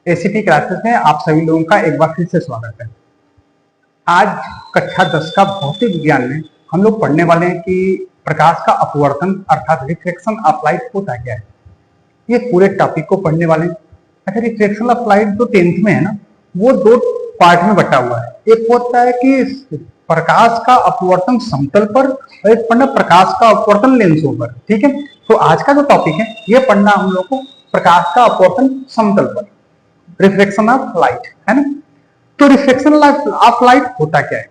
ACT classes में आप सभी लोगों का एक बार फिर से स्वागत है। आज कक्षा 10 का भौतिक विज्ञान में हम लोग पढ़ने वाले हैं कि प्रकाश का अपवर्तन अर्थात रिफ्लेक्शन ऑफ लाइट होता क्या है। ये पूरे टॉपिक को पढ़ने वाले हैं। अच्छा, रिफ्लेक्शन ऑफ लाइट जो 10th में है ना, वो दो पार्ट में बटा हुआ है। एक होता है कि प्रकाश का अपवर्तन समतल पर और एक पढ़ना प्रकाश का अपवर्तन लेंसों पर। ठीक है, तो आज का जो टॉपिक है ये पढ़ना हम लोग को प्रकाश का अपवर्तन समतल पर, रिफ्लेक्शन ऑफ लाइट, है ना। तो रिफ्लेक्शन ऑफ लाइट होता क्या है,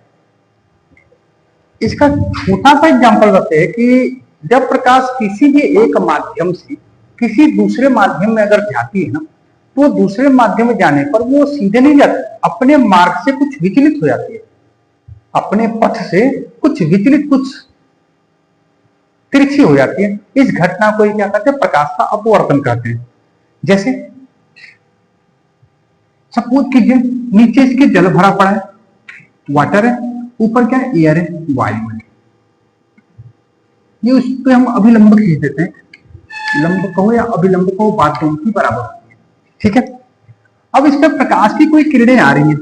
इसका छोटा सा एग्जांपल बताते हैं कि जब प्रकाश किसी भी एक माध्यम से किसी दूसरे माध्यम में अगर जाती है ना, तो दूसरे माध्यम में जाने पर वो सीधे नहीं जाती, अपने मार्ग से कुछ विचलित हो जाती है, अपने पथ से कुछ विचलित, कुछ तिरछी हो जाती है। इस घटना को क्या कहते हैं, प्रकाश का अपवर्तन कहते हैं। जैसे सपोज कीजिए नीचे इसके जल भरा पड़ा है, वाटर है, ऊपर क्या है, एयर है, वायु है। ये उस पर हम अभिलंब खींच देते हैं, लंब कहो या अभिलंब कहो, बात दोनों की बराबर होती है। ठीक है, अब इस पर प्रकाश की कोई किरणें आ रही है,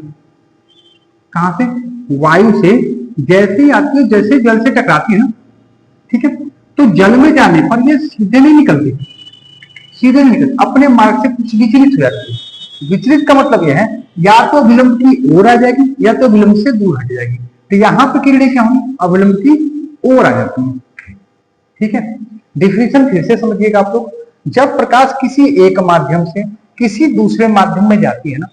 कहां से, वायु से। जैसे ही आती है, जैसे जल से टकराती है ना, ठीक है, तो जल में जाने पर ये सीधे नहीं निकलती, सीधे नहीं निकलती, अपने मार्ग से कुछ विचलित हो जाती है। विचलित का मतलब यह है या तो विलंब की ओर आ जाएगी या तो विलंब से दूर हट जाएगी। तो यहां पर किरणें क्या होंगी, अविलंब की ओर आ जाती हैं। ठीक है, डिफिनेशन फिर से समझिएगा आप लोग। जब प्रकाश किसी एक माध्यम से किसी दूसरे माध्यम में जाती है ना,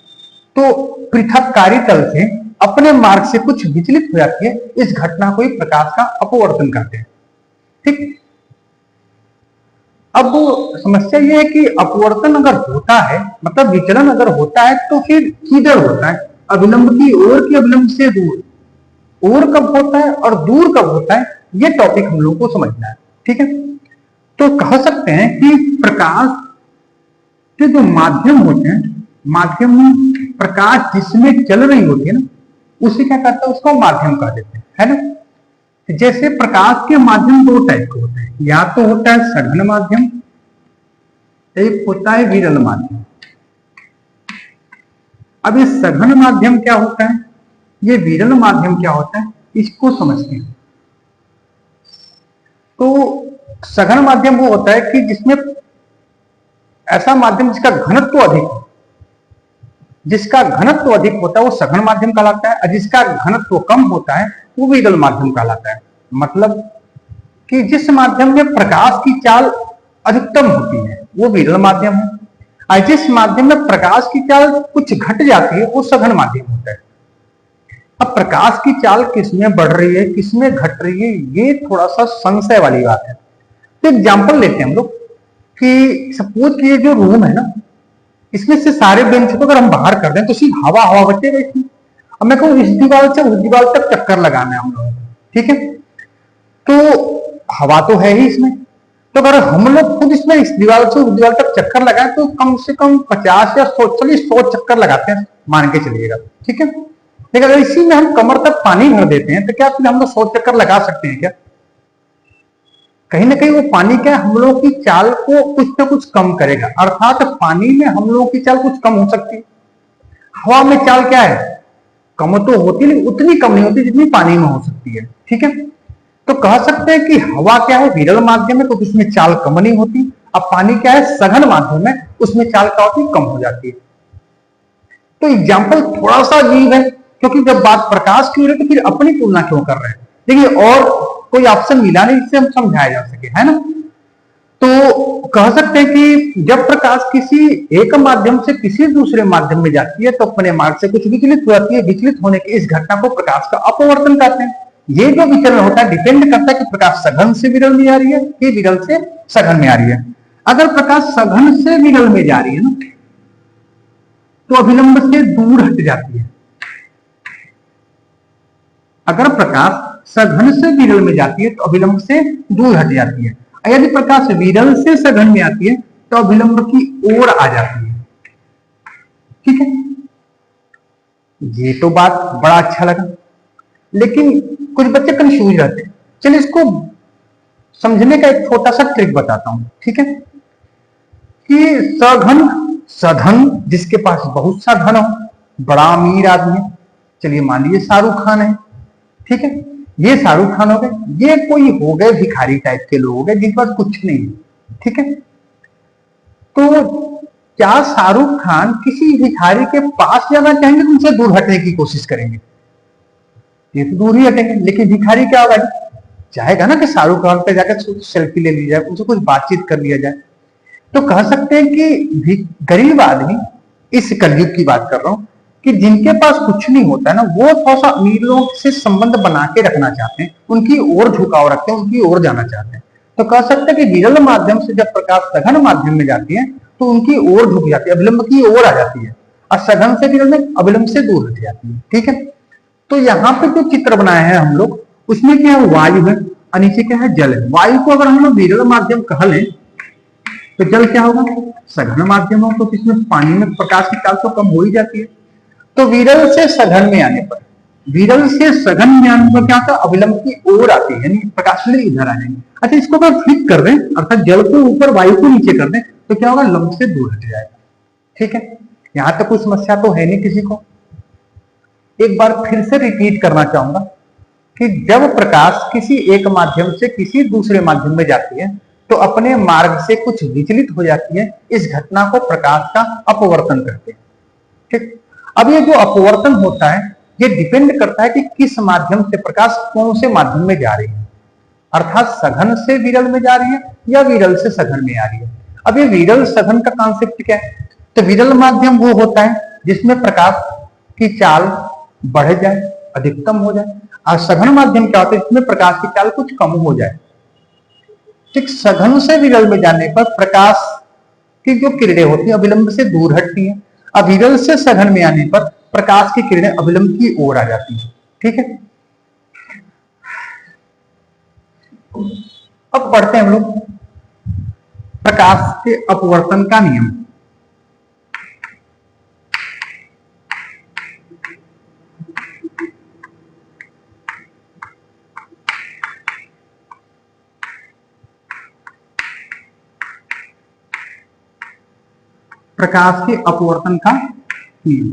तो पृथककारी तल से अपने मार्ग से कुछ विचलित हो जाती है। इस घटना को ही प्रकाश का अपवर्तन कहते हैं। ठीक, अब समस्या यह है कि अपवर्तन अगर होता है, मतलब विचलन अगर होता है, तो फिर किधर होता है, अविलंब की ओर की अविलंब से दूर, ओर कब होता है और दूर कब होता है, ये टॉपिक हम लोगों को समझना है। ठीक है, तो कह सकते हैं कि प्रकाश के जो माध्यम होते हैं, माध्यम में प्रकाश जिसमें चल रही होती है ना, उसे क्या कहते हैं, उसको माध्यम कह देते हैं, है ना। जैसे प्रकाश के माध्यम दो टाइप के होते हैं, या तो होता है सघन माध्यम, एक होता है विरल माध्यम। अब ये सघन माध्यम क्या होता है, ये विरल माध्यम क्या होता है, इसको समझते हैं। तो सघन माध्यम वो होता है कि जिसमें ऐसा माध्यम जिसका घनत्व अधिक हो, जिसका घनत्व अधिक होता है वो सघन माध्यम कहलाता है, और जिसका घनत्व कम होता है वो विरल माध्यम कहलाता है। मतलब कि जिस माध्यम में प्रकाश की चाल अधिकतम होती है वो विरल माध्यम है, और जिस माध्यम में प्रकाश की चाल कुछ घट जाती है वो सघन माध्यम होता है। अब प्रकाश की चाल किसमें बढ़ रही है, किसमें घट रही है, ये थोड़ा सा संशय वाली बात है। तो एग्जाम्पल लेते हैं हम लोग कि सपोज कि ये जो रूम है ना, इसमें से सारे बेंच को अगर हम बाहर कर दें तो सिर्फ हवा हवा बचेगा इसमें। अब मैं कहूँ इस दीवार से उस दीवार तक चक्कर लगाना है हम लोगों को, ठीक है, तो हवा तो है ही इसमें। तो अगर हम लोग खुद इसमें इस दीवार से उस दीवार तक चक्कर लगाए तो कम से कम 50 या 100, चलिए 100 चक्कर लगाते हैं, मान के चलिएगा, ठीक है। लेकिन अगर इसी में हम कमर तक पानी भर देते हैं तो क्या फिर हम लोग 100 चक्कर लगा सकते हैं क्या? कहीं ना कहीं वो पानी क्या हम लोगों की चाल को कुछ ना कुछ कम करेगा, अर्थात पानी में हम लोगों की चाल कुछ कम हो सकती है। हवा में चाल क्या है, कम तो होती नहीं, उतनी कम नहीं होती जितनी पानी में हो सकती है। ठीक है, तो कह सकते हैं कि हवा क्या है, विरल माध्यम है तो उसमें चाल कम नहीं होती। अब पानी क्या है, सघन माध्यम है, उसमें चाल क्या होती है, कम हो जाती है। तो एग्जाम्पल थोड़ा सा अजीब है, क्योंकि जब बात प्रकाश की हो रही है तो फिर अपनी तुलना क्यों कर रहे हैं। देखिए और कोई ऑप्शन मिला नहीं जिससे हम समझाया जा सके, है ना। तो कह सकते हैं कि जब प्रकाश किसी एक माध्यम से किसी दूसरे माध्यम में जाती है तो अपने मार्ग से कुछ विचलित हो जाती है। विचलित होने की इस घटना को प्रकाश का अपवर्तन कहते हैं। ये जो विचलन होता है डिपेंड करता है कि प्रकाश सघन से विरल में आ रही है कि विरल से सघन में आ रही है। अगर प्रकाश सघन से विरल में जा रही है ना, तो अभिलंब से दूर हट जाती है। अगर प्रकाश सघन से विरल में जाती है तो अभिलंब से दूर हट जाती है। यदि प्रकाश विरल से सघन में आती है तो अभिलंब की ओर आ जाती है। ठीक है, ये तो बात बड़ा अच्छा लगा, लेकिन कुछ बच्चे कंफ्यूज रहते हैं। चलिए इसको समझने का एक छोटा सा ट्रिक बताता हूं। ठीक है, कि सघन सधन जिसके पास बहुत सा धन हो, बड़ा अमीर आदमी है, चलिए मान लीजिए शाहरुख खान है, ठीक है, ये शाहरुख खान हो गए, ये कोई हो गए भिखारी टाइप के लोग हो गए जिनके पास कुछ नहीं है, ठीक है। तो क्या शाहरुख खान किसी भिखारी के पास जाना चाहेंगे तो उनसे दूर हटने की कोशिश करेंगे? ये तो दूर ही हटेंगे। लेकिन भिखारी क्या होगा, चाहेगा ना कि शाहरुख खान पे जाकर सेल्फी ले ली जाए, उनसे कुछ बातचीत कर लिया जाए। तो कह सकते हैं कि गरीब आदमी, इस कलयुग की बात कर रहा हूं, कि जिनके पास कुछ नहीं होता है ना, वो थोड़ा सा अमीर लोगों से संबंध बना के रखना चाहते हैं, उनकी ओर झुकाव रखते हैं, उनकी ओर जाना चाहते हैं। तो कह सकते हैं कि विरल माध्यम से जब प्रकाश सघन माध्यम में जाती है तो उनकी ओर झुक जाती है, अविलंब की ओर आ जाती है, और सघन से विरल में अविलंब से दूर हट जाती है, ठीक है। तो यहाँ पे जो चित्र बनाए हैं हम लोग, उसमें क्या है, वायु है और नीचे क्या है, जल है। वायु को अगर हम लोग विरल माध्यम कह लें तो जल क्या होगा, सघन माध्यम हो, तो इसमें पानी में प्रकाश की चाल तो कम हो ही जाती है। तो विरल से सघन में आने पर, विरल से सघन में आने पर क्या होता है, अविलंब की ओर आती है, यानी प्रकाश में इधर आ जाएंगे। अच्छा, इसको अगर फ्लिप कर दें, अर्थात जल को ऊपर वायु को नीचे कर दें, तो क्या होगा, लंब से दूर हट जाएगा, ठीक है। यहां तक कोई समस्या तो है नहीं किसी को। एक बार फिर से रिपीट करना चाहूंगा कि जब प्रकाश किसी एक माध्यम से किसी दूसरे माध्यम में जाती है तो अपने मार्ग से कुछ विचलित हो जाती है, इस घटना को प्रकाश का अपवर्तन कहते हैं, ठीक। अब ये जो अपवर्तन होता है, ये डिपेंड करता है कि किस माध्यम से प्रकाश कौन से माध्यम में जा रही है, अर्थात सघन से विरल में जा रही है या विरल से सघन में आ रही है। अब ये विरल सघन का कॉन्सेप्ट क्या है, तो विरल माध्यम वो होता है जिसमें प्रकाश की चाल बढ़ जाए, अधिकतम हो जाए, और सघन माध्यम क्या होता है, जिसमें प्रकाश की चाल कुछ कम हो जाए, ठीक। सघन से विरल में जाने पर प्रकाश की जो किरणें होती है अविलंब से दूर हटती हैं, और विरल से सघन में आने पर प्रकाश की किरणें अविलंब की ओर आ जाती हैं, ठीक है। अब पढ़ते हैं हम लोग प्रकाश के अपवर्तन का नियम। प्रकाश के अपवर्तन का नियम,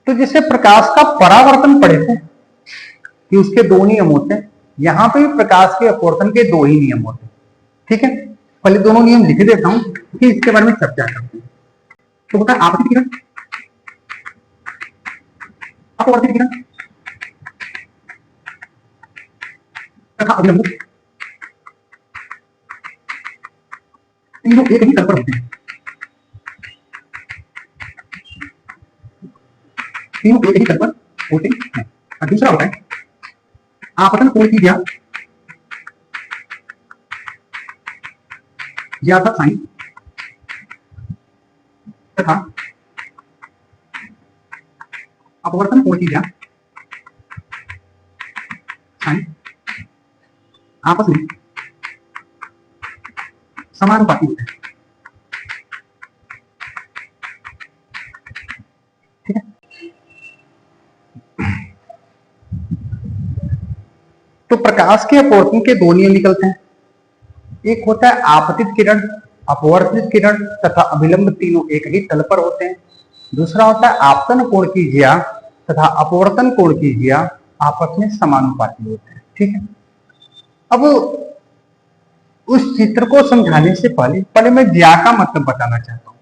तो जैसे प्रकाश का परावर्तन पढ़े थे कि उसके दो नियम होते हैं, यहां पे भी प्रकाश के अपवर्तन के दो ही नियम होते हैं, ठीक है। पहले दोनों नियम लिख देता हूं कि इसके बारे में चर्चा करते हैं। तो होता है आपतित किरण, अपवर्तित किरण तथा अविलंब, तीनों एक ही तल पर होते हैं, तीनों एक ही तल पर होते हैं। और दूसरा होता है आपतन कोण की ज्ञा था साइन तथा अपवर्तन कोण की ज्ञा साइन आपस में समानुपाती होते हैं, ठीक है। तो प्रकाश के अपवर्तन के दो नियम निकलते हैं, एक होता है आपतित किरण, अपवर्तित किरण तथा अभिलंब तीनों एक ही तल पर होते हैं। दूसरा होता है आपतन कोण की ज्या तथा अपवर्तन कोण की ज्या आपस में समानुपाती होते हैं, ठीक है। अब उस चित्र को समझाने से पहले मैं ज्या का मतलब बताना चाहता हूँ।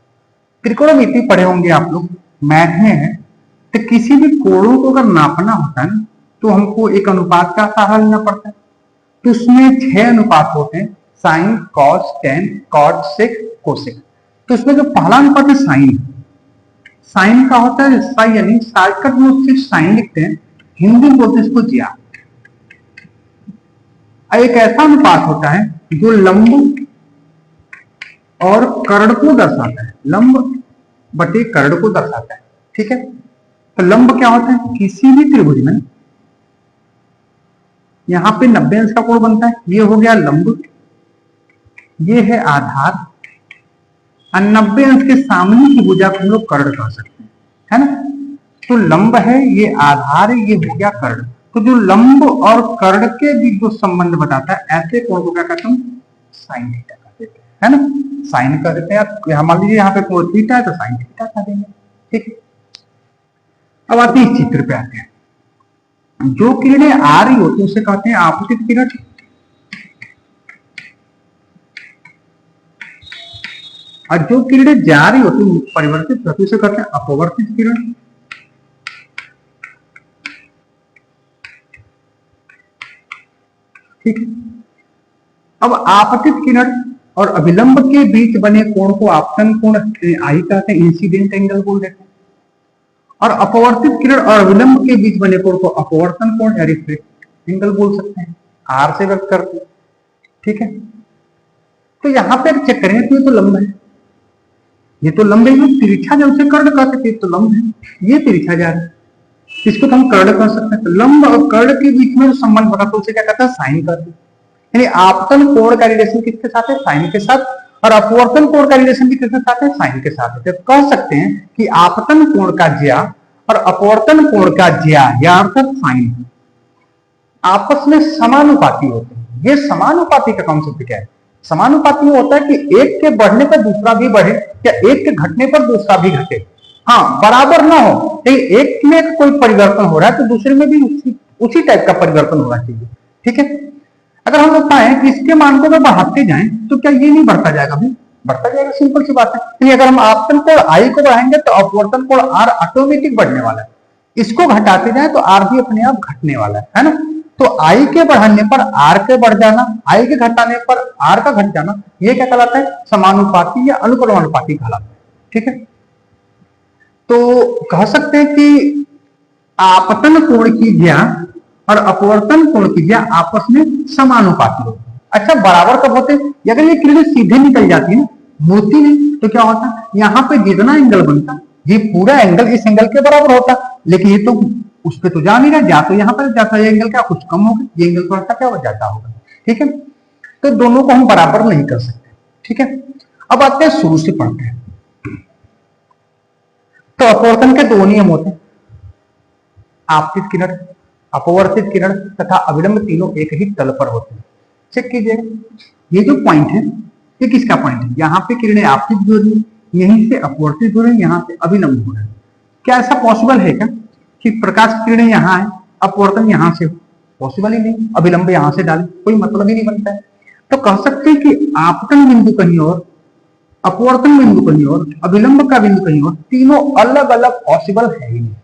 त्रिकोणमिति पढ़े होंगे आप लोग, मैथ में है, तो किसी भी कोणों को अगर नापना होता है ना, तो हमको एक अनुपात का सहारा लेना पड़ता है। तो उसमें 6 अनुपात होते हैं, साइन, कॉस, टेन, कॉट, सेक, कोसेक। तो उसमें जो पहला अनुपात है साइन, साइन का होता है साई, यानी शॉर्टकट में सिर्फ साइन लिखते हैं, हिंदी में बोलते हैं इसको ज्या। एक ऐसा अनुपात होता है जो लंब और कर्ण को दर्शाता है, लंब बटे कर्ण को दर्शाता है, ठीक है। तो लंब क्या होता है, किसी भी त्रिभुज में यहां पे 90 अंश का कोण बनता है, ये हो गया लंब, ये है आधार, और 90 अंश के सामने की भुजा को हम लोग कर्ण कह सकते हैं, है ना। तो लंब है, ये आधार है, ये हो गया कर्ण। तो जो लंब और कर्ण के बीच जो संबंध बताता है, ऐसे कोण को क्या कहते हैं, साइन थीटा कहते हैं, है ना, साइन कर देते हैं। यहाँ मान लीजिए यहाँ पे कोण थीटा है तो साइन थीटा कर देंगे, ठीक है। अब आते हैं इस चित्र पे आते हैं, जो किरणें आ रही होती है उसे कहते हैं आपतित किरण, और जो किरणें जा रही होती है परिवर्तित होती है उसे कहते हैं अपवर्तित किरण। ठीक है। अब आपतित किरण और अभिलंब के बीच बने कोण को आपतन कोण आई कहते हैं, इंसिडेंट एंगल बोल देते हैं। और अपवर्तित किरण और अविलंब के बीच बने कोण को अपवर्तन कोण या रिफ्लेक्ट एंगल बोल सकते हैं, आर से व्यक्त करते हैं, ठीक है। तो यहां पर चेक करेंगे तो ये तो लंब है, ये तो लंब है, तिरछा जब से कर्ण कहते थे तो लंब है, ये तिरछा जा रहा है, इसको तो हम कर्ण कह सकते हैं। तो लंब और कर्ण के बीच में जो संबंध बना तो उसे क्या कहते हैं, साइन कहते हैं। यानी आपतन कोण का रिलेशन किसके साथ है, साइन के साथ, और अपवर्तन कोण का रिलेशन भी किसके साथ है, साइन के साथ है। तो कह सकते हैं कि आपतन कोण का ज्या और अपवर्तन कोण का ज्या या अर्थात साइन आपस में समानुपाती होते हैं। ये समानुपाती का कॉन्सेप्ट क्या है, समानुपाती होता है कि एक के बढ़ने पर दूसरा भी बढ़े या एक के घटने पर दूसरा भी घटे। हाँ, बराबर ना हो, लेकिन एक में कोई परिवर्तन हो रहा है तो दूसरे में भी उसी टाइप का परिवर्तन होना चाहिए, ठीक है। अगर हम लोग पाए कि इसके मान को बढ़ाते जाएं तो क्या ये नहीं बढ़ता जाएगा, भी बढ़ता जाएगा, सिंपल सी बात है। अगर हम आपतन कोण आई को बढ़ाएंगे तो अपवर्तन कोण आर ऑटोमेटिक बढ़ने वाला है, इसको घटाते जाए तो आर भी अपने आप घटने वाला है ना। तो आई के बढ़ाने पर आर के बढ़ जाना, आई के घटाने पर आर का घट जाना, ये क्या कहलाता है, समानुपाती या अनुपाती कहलाता है, ठीक है। तो कह सकते हैं कि आपतन कोण की ज्या और अपवर्तन कोण की ज्या आपस में समानुपाती होते हैं। अच्छा, बराबर कब होते हैं, अगर ये किरणें सीधे निकल जाती है, मुड़ती नहीं, तो क्या होता है, यहाँ पे जितना एंगल बनता ये पूरा एंगल इस एंगल के बराबर होता, लेकिन ये तो उस पर तो जा नहीं रहा, जा तो यहाँ पर जाता, ये एंगल क्या कुछ कम होगा, ये एंगल थोड़ा सा क्या हो जाता होगा, ठीक है। तो दोनों को हम बराबर नहीं कर सकते, ठीक है। अब आते हैं शुरू से पढ़ते हैं। तो अपवर्तन के दो नियम होते हैं, आपतित किरण, अपवर्तित किरण तथा अविलंब, तीनों एक ही तल पर होते हैं। चेक कीजिएगा, ये जो पॉइंट है ये किसका पॉइंट है, यहाँ पे किरणें आपतित हो रही है, यहीं से अपवर्तित हो रही है, यहाँ से अभिलंब हो रहा है। क्या ऐसा पॉसिबल है क्या कि प्रकाश की किरणें यहाँ है, अपवर्तन यहाँ से, पॉसिबल ही नहीं, अभिलंब यहाँ से डाले, कोई मतलब ही नहीं बनता है। तो कह सकते हैं कि आपतन बिंदु कहीं और, अपवर्तन बिंदु कहीं और, अभिलंब का बिंदु कहीं और, तीनों अलग अलग पॉसिबल है ही नहीं।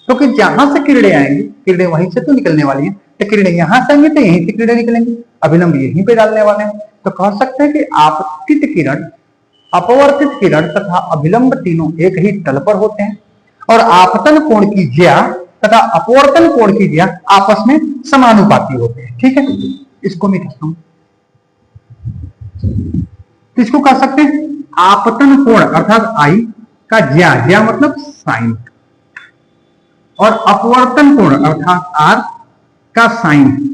क्योंकि जहां से किरणें आएंगी, किरणें वहीं से तो निकलने वाली हैं, तो किरणें यहां से आएंगी तो यहीं से किरणें निकलेंगी, अभिलंब यहीं पे डालने वाले हैं। तो कह सकते हैं कि आपतित किरण, अपवर्तित किरण तथा अभिलंब तीनों एक ही तल पर होते हैं, और आपतन कोण की ज्या तथा अपवर्तन कोण की ज्या आपस में समानुपाती होते हैं, ठीक है। इसको मैं कहता हूं, तो इसको कह सकते हैं आपतन कोण अर्थात आई का ज्या, ज्या मतलब साइन, और अपवर्तन कोण अर्थात आर का साइन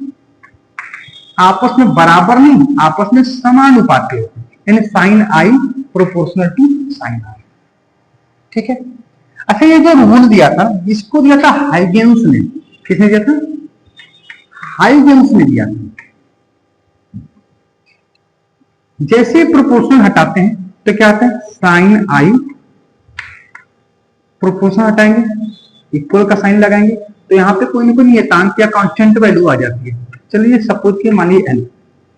आपस में बराबर नहीं, आपस में समानुपाती होते हैं, यानी sine i proportional to sine r, ठीक है। अच्छा, ये जो रूल दिया था इसको दिया था हाइगेन्स ने, किसने दिया था, हाइगेन्स ने दिया था। जैसे प्रोपोर्शनल हटाते हैं तो क्या आता है, साइन आई, प्रोपोर्शनल हटाएंगे इक्वल का साइन लगाएंगे तो यहाँ पे कोई ना कोई नियतांक या कांस्टेंट वैल्यू आ जाती है। चलिए सपोज के मानिए n,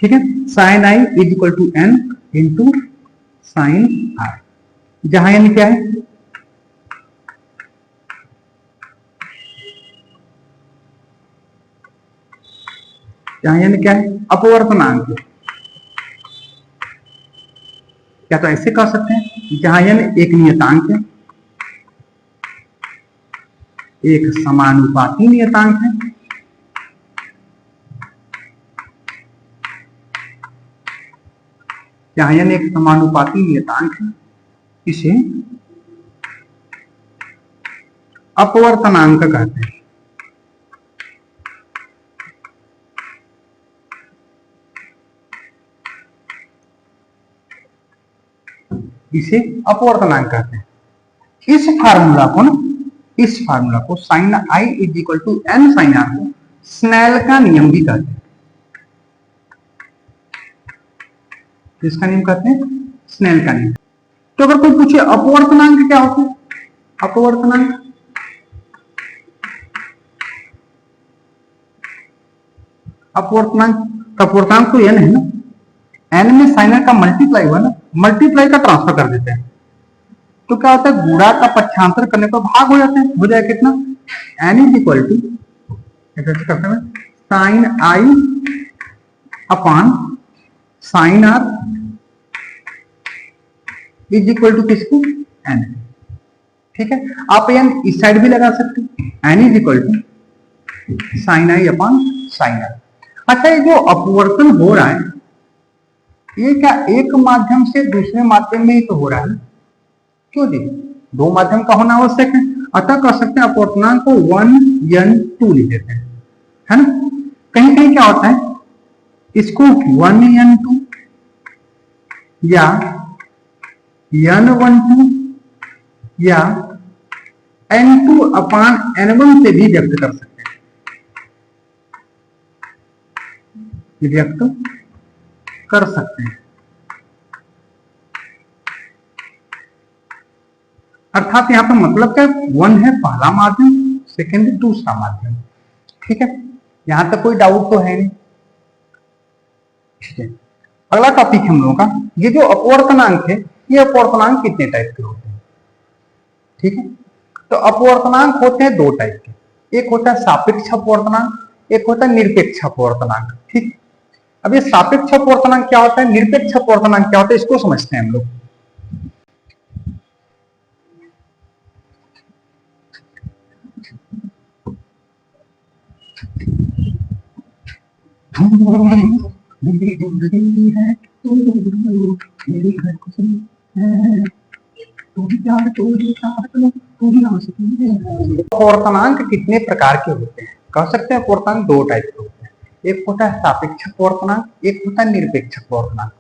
ठीक है, sine i is equal to n into sine r, जहां n क्या है, जहां n क्या है, अपवर्तनांक। क्या तो ऐसे कह सकते हैं, जहां n एक नियतांक है, एक समानुपाती नियतांक है, जहां n एक समानुपाती नियतांक है, इसे अपवर्तनांक कहते हैं। इसे अपवर्तनांक कहते हैं। इस फार्मूला को ना, इस फार्मूला को sine i is equal to n sine r को स्नेल का नियम भी कहते हैं। इसका नियम कहते हैं स्नेल का नियम। तो अगर कोई पूछे अपवर्तनांक क्या होता है, अपवर्तनांक अपवर्तनांक तो n है ना, n में साइन का मल्टीप्लाई हुआ ना, मल्टीप्लाई का ट्रांसफर कर देते हैं तो क्या होता है, गुणा का पक्षांतर करने पर भाग हो जाता है, हो जाए कितना, n इज इक्वल टू करते हैं sine i upon sine r is equal to किसको, n। ठीक है, आप n इस साइड भी लगा सकते हैं, n is equal to sine i upon sine r. अच्छा, ये जो अपवर्तन हो रहा है ये क्या एक माध्यम से दूसरे माध्यम में ही तो हो रहा है ना, क्यों जी, दो माध्यम का होना आवश्यक है, अतः कह सकते हैं अपवर्तनांक को 1n2 लिख देते हैं, है ना। कहीं कहीं क्या होता है, इसको 1n2 या n12 या n2 अपान n1 से भी व्यक्त कर सकते हैं, व्यक्त कर सकते हैं। अर्थात यहां पर मतलब क्या, वन है पहला माध्यम, सेकेंड दूसरा माध्यम। ठीक है, यहां तक कोई डाउट तो है नहीं। ठीक है, अगला टॉपिक हम लोगों का, ये जो अपवर्तनांक है, ये अपवर्तनांक कितने टाइप के होते हैं। ठीक है, तो अपवर्तनांक होते हैं दो टाइप के, एक होता है सापेक्ष अपवर्तनांक, एक होता है निरपेक्ष अपवर्तनांक। ठीक, अब ये सापेक्ष अपवर्तनांक क्या होता है, निरपेक्ष अपवर्तनांक क्या होता है, इसको समझते हैं हम लोग। अपवर्तनांक कितने प्रकार के होते हैं, कह सकते हैं अपवर्तनांक दो टाइप के होते हैं, एक होता है सापेक्ष अपवर्तनांक, एक होता है निरपेक्ष अपवर्तनांक।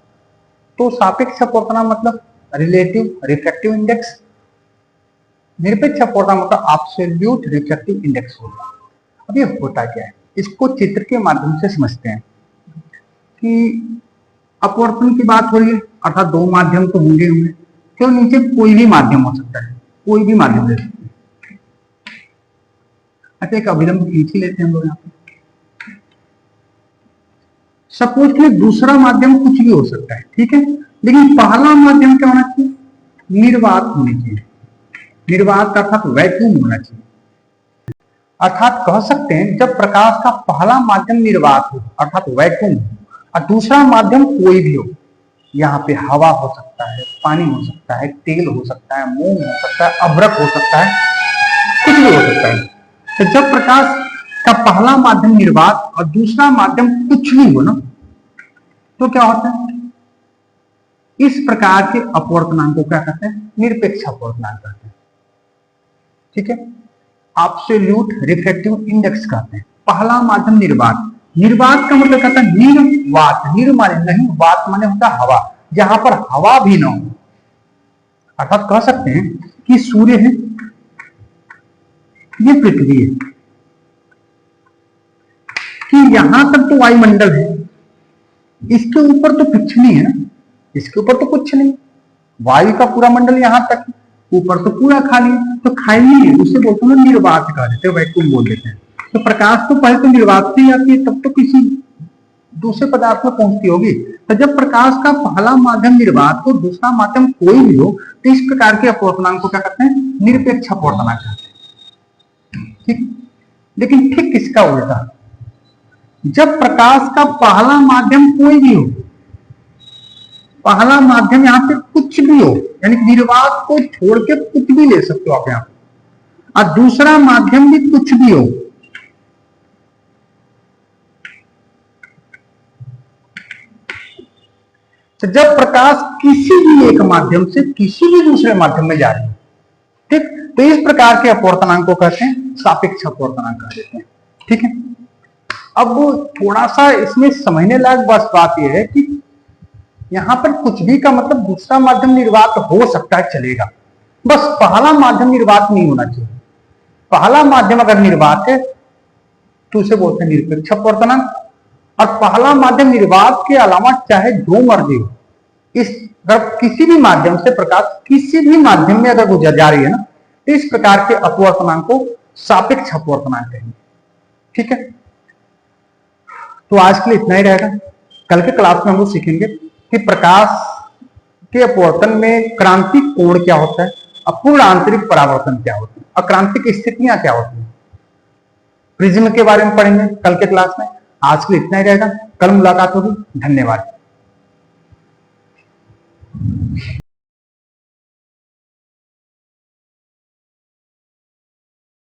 तो सापेक्ष अपवर्तनांक मतलब रिलेटिव रिफ्रैक्टिव इंडेक्स, निरपेक्ष अपवर्तनांक मतलब एब्सोल्यूट रिफ्रैक्टिव इंडेक्स होगा। अब ये होता क्या है, इसको चित्र के माध्यम से समझते हैं कि अपवर्तन की बात हो रही है, अर्थात दो माध्यम तो होंगे होंगे, तो नीचे कोई भी माध्यम हो सकता है, कोई भी माध्यम ले सकते हैं। अच्छा, एक अभिलंब खींच ही लेते हैं हम लोग यहाँ पे। सपोज के दूसरा माध्यम कुछ भी हो सकता है, ठीक है, लेकिन पहला माध्यम क्या होना चाहिए, निर्वात होनी चाहिए, निर्वात का अर्थात वैक्यूम होना चाहिए। अर्थात कह सकते हैं जब प्रकाश का पहला माध्यम निर्वात हो अर्थात वैक्यूम हो और दूसरा माध्यम कोई भी हो, यहाँ पे हवा हो सकता है, पानी हो सकता है, तेल हो सकता है, मोम हो सकता है, अभ्रक हो सकता है, कुछ भी हो सकता है। तो जब प्रकाश का पहला माध्यम निर्वात और दूसरा माध्यम कुछ भी हो ना, तो क्या होता है, इस प्रकार के अपवर्तनांक को क्या कहते हैं, निरपेक्ष अपवर्तनांक कहते हैं। ठीक है, एब्सोल्यूट रिफ्रैक्टिव इंडेक्स कहते हैं। पहला माध्यम निर्वात, निर्वात का मतलब कहता है निर्वात, निर माने नहीं, वात माने होता है हवा, जहां पर हवा भी ना हो। अर्थात कह सकते हैं कि सूर्य है, ये पृथ्वी है, कि यहां तक तो वायुमंडल है, इसके ऊपर तो कुछ नहीं है ना, इसके ऊपर तो कुछ नहीं, वायु का पूरा मंडल यहां तक, ऊपर तो पूरा खाली है, तो खाली है, उसे बोलते हैं निर्वात कह देते हैं, वैक्यूम बोल देते हैं। तो प्रकाश तो पहले तो निर्वात से ही आती है, तब तो किसी दूसरे पदार्थ में पहुंचती होगी। तो जब प्रकाश का पहला माध्यम निर्वात हो, दूसरा माध्यम कोई भी हो, तो इस प्रकार के अपवर्तनांक को क्या कहते हैं, निरपेक्ष अपवर्तनांक कहते हैं। ठीक, लेकिन ठीक किसका उल्टा, जब प्रकाश का पहला माध्यम कोई भी हो, पहला माध्यम यहां पे कुछ भी हो, यानी निर्वात को छोड़ के कुछ भी ले सकते हो आप यहां, और दूसरा माध्यम भी कुछ भी हो, तो जब प्रकाश किसी भी एक माध्यम से किसी भी दूसरे माध्यम में जा रही है, ठीक, तो इस प्रकार के अपवर्तनांक को कहते हैं सापेक्ष अपवर्तनांक कह देते हैं। ठीक है, अब थोड़ा सा इसमें समझने लायक बस बात यह है कि यहां पर कुछ भी का मतलब दूसरा माध्यम निर्वात हो सकता है, चलेगा, बस पहला माध्यम निर्वात नहीं होना चाहिए। पहला माध्यम अगर निर्वात है तो उसे बोलते हैं निरपेक्ष अपवर्तनांक, और पहला माध्यम निर्वात के अलावा चाहे जो मर्जी हो, इस अगर किसी भी माध्यम से प्रकाश किसी भी माध्यम में अगर गुजर जा रही है ना, तो इस प्रकार के अपवर्तनांक को सापेक्ष अपवर्तनांक कहेंगे। ठीक है, तो आज के लिए इतना ही रहेगा। कल के क्लास में हम लोग सीखेंगे कि प्रकाश के अपवर्तन में क्रांतिक कोण क्या होता है, अपूर्ण आंतरिक परावर्तन क्या होता है, अक्रांतिक स्थितियां क्या होती हैं, प्रिज्म के बारे में पढ़ेंगे कल के क्लास में। आज के लिए इतना ही रहेगा, कल मुलाकात होगी। धन्यवाद।